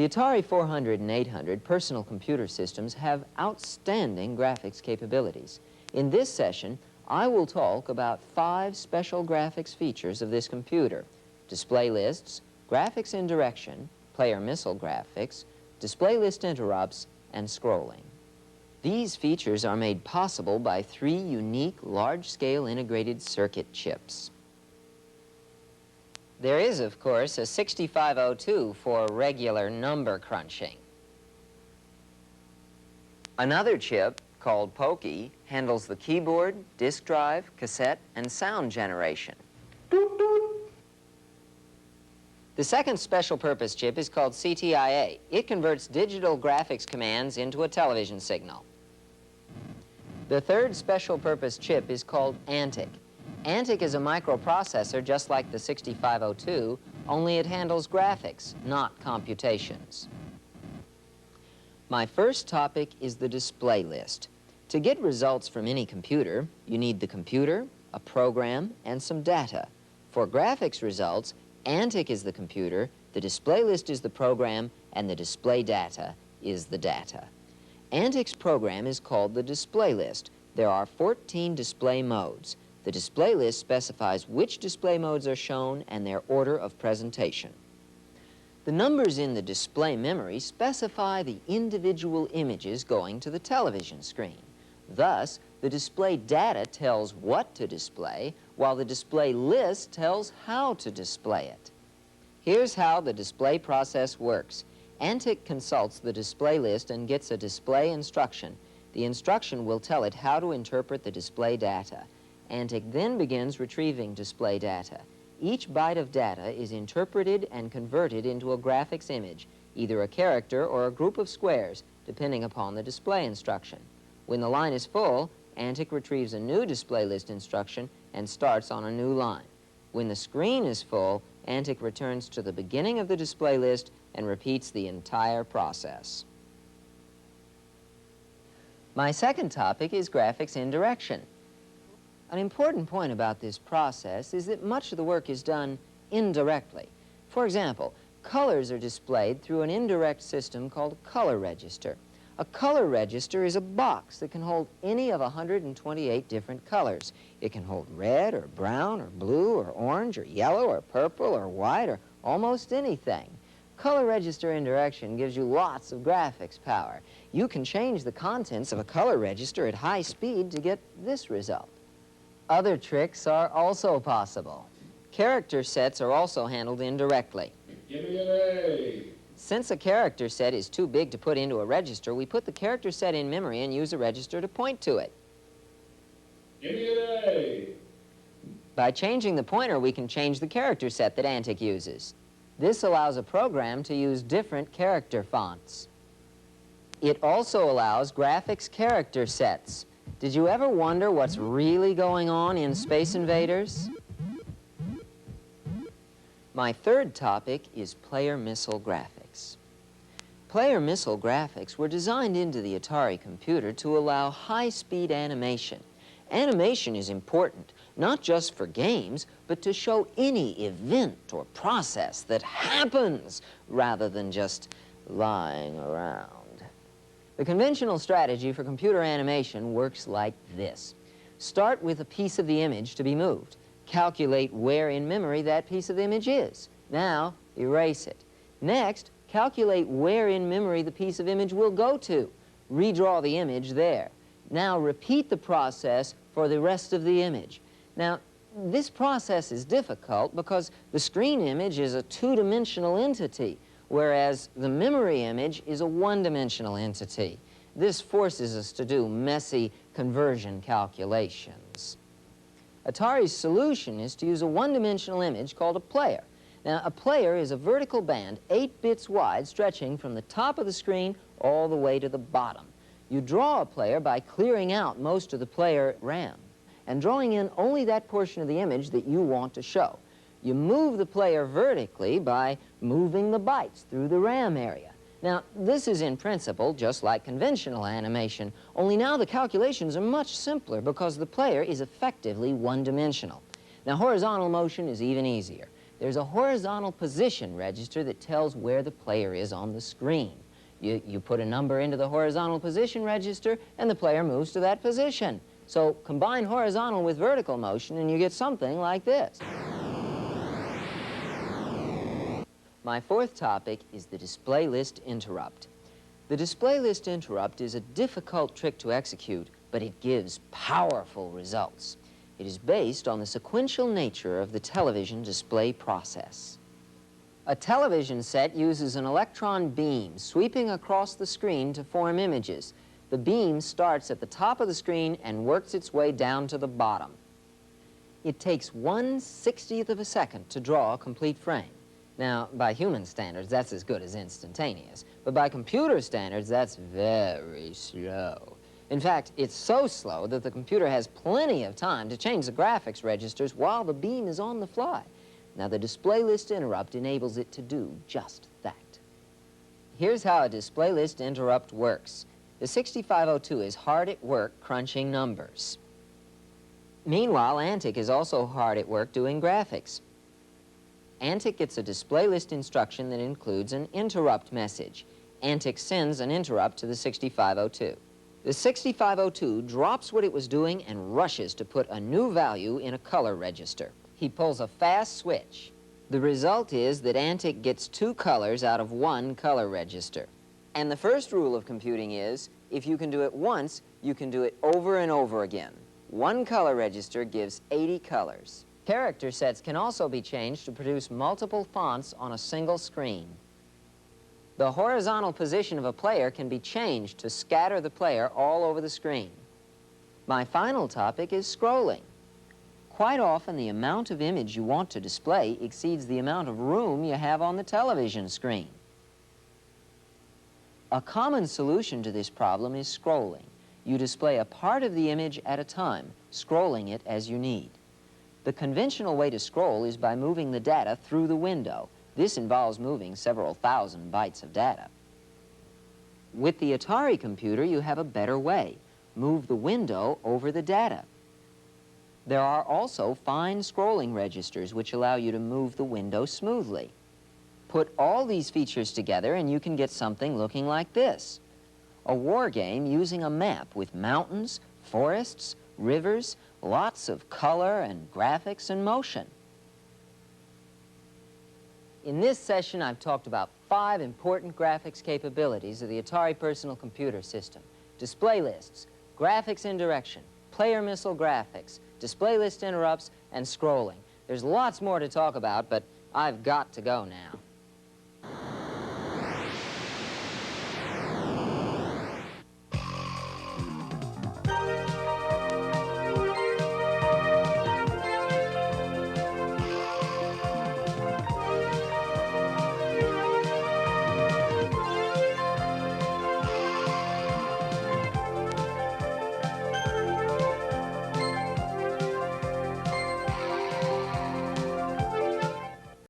The Atari 400 and 800 personal computer systems have outstanding graphics capabilities. In this session, I will talk about 5 special graphics features of this computer: display lists, graphics indirection, player missile graphics, display list interrupts, and scrolling. These features are made possible by 3 unique large-scale integrated circuit chips. There is, of course, a 6502 for regular number crunching. Another chip, called Pokey, handles the keyboard, disk drive, cassette, and sound generation. The second special-purpose chip is called CTIA. It converts digital graphics commands into a television signal. The third special-purpose chip is called ANTIC. ANTIC is a microprocessor just like the 6502, only it handles graphics, not computations. My first topic is the display list. To get results from any computer, you need the computer, a program, and some data. For graphics results, ANTIC is the computer, the display list is the program, and the display data is the data. ANTIC's program is called the display list. There are 14 display modes. The display list specifies which display modes are shown and their order of presentation. The numbers in the display memory specify the individual images going to the television screen. Thus, the display data tells what to display, while the display list tells how to display it. Here's how the display process works. ANTIC consults the display list and gets a display instruction. The instruction will tell it how to interpret the display data. ANTIC then begins retrieving display data. Each byte of data is interpreted and converted into a graphics image, either a character or a group of squares, depending upon the display instruction. When the line is full, ANTIC retrieves a new display list instruction and starts on a new line. When the screen is full, ANTIC returns to the beginning of the display list and repeats the entire process. My second topic is graphics indirection. An important point about this process is that much of the work is done indirectly. For example, colors are displayed through an indirect system called a color register. A color register is a box that can hold any of 128 different colors. It can hold red or brown or blue or orange or yellow or purple or white or almost anything. Color register indirection gives you lots of graphics power. You can change the contents of a color register at high speed to get this result. Other tricks are also possible. Character sets are also handled indirectly. Give me an A. Since a character set is too big to put into a register, we put the character set in memory and use a register to point to it. Give me an A. By changing the pointer, we can change the character set that ANTIC uses. This allows a program to use different character fonts. It also allows graphics character sets. Did you ever wonder what's really going on in Space Invaders? My third topic is player missile graphics. Player missile graphics were designed into the Atari computer to allow high-speed animation. Animation is important, not just for games, but to show any event or process that happens rather than just lying around. The conventional strategy for computer animation works like this. Start with a piece of the image to be moved. Calculate where in memory that piece of image is. Now, erase it. Next, calculate where in memory the piece of image will go to. Redraw the image there. Now, repeat the process for the rest of the image. Now, this process is difficult because the screen image is a two-dimensional entity, whereas the memory image is a one-dimensional entity. This forces us to do messy conversion calculations. Atari's solution is to use a one-dimensional image called a player. Now, a player is a vertical band 8 bits wide stretching from the top of the screen all the way to the bottom. You draw a player by clearing out most of the player RAM and drawing in only that portion of the image that you want to show. You move the player vertically by moving the bytes through the RAM area. Now, this is in principle just like conventional animation, only now the calculations are much simpler because the player is effectively one-dimensional. Now, horizontal motion is even easier. There's a horizontal position register that tells where the player is on the screen. You put a number into the horizontal position register, and the player moves to that position. So combine horizontal with vertical motion, and you get something like this. My fourth topic is the display list interrupt. The display list interrupt is a difficult trick to execute, but it gives powerful results. It is based on the sequential nature of the television display process. A television set uses an electron beam sweeping across the screen to form images. The beam starts at the top of the screen and works its way down to the bottom. It takes 1/60th of a second to draw a complete frame. Now, by human standards, that's as good as instantaneous. But by computer standards, that's very slow. In fact, it's so slow that the computer has plenty of time to change the graphics registers while the beam is on the fly. Now, the display list interrupt enables it to do just that. Here's how a display list interrupt works. The 6502 is hard at work crunching numbers. Meanwhile, Antic is also hard at work doing graphics. Antic gets a display list instruction that includes an interrupt message. Antic sends an interrupt to the 6502. The 6502 drops what it was doing and rushes to put a new value in a color register. He pulls a fast switch. The result is that Antic gets 2 colors out of 1 color register. And the first rule of computing is, if you can do it once, you can do it over and over again. 1 color register gives 80 colors. Character sets can also be changed to produce multiple fonts on a single screen. The horizontal position of a player can be changed to scatter the player all over the screen. My final topic is scrolling. Quite often, the amount of image you want to display exceeds the amount of room you have on the television screen. A common solution to this problem is scrolling. You display a part of the image at a time, scrolling it as you need. The conventional way to scroll is by moving the data through the window. This involves moving several thousand bytes of data. With the Atari computer, you have a better way. Move the window over the data. There are also fine scrolling registers which allow you to move the window smoothly. Put all these features together and you can get something looking like this. A war game using a map with mountains, forests, rivers, lots of color and graphics and motion. In this session, I've talked about 5 important graphics capabilities of the Atari personal computer system: display lists, graphics indirection, player missile graphics, display list interrupts, and scrolling. There's lots more to talk about, but I've got to go now.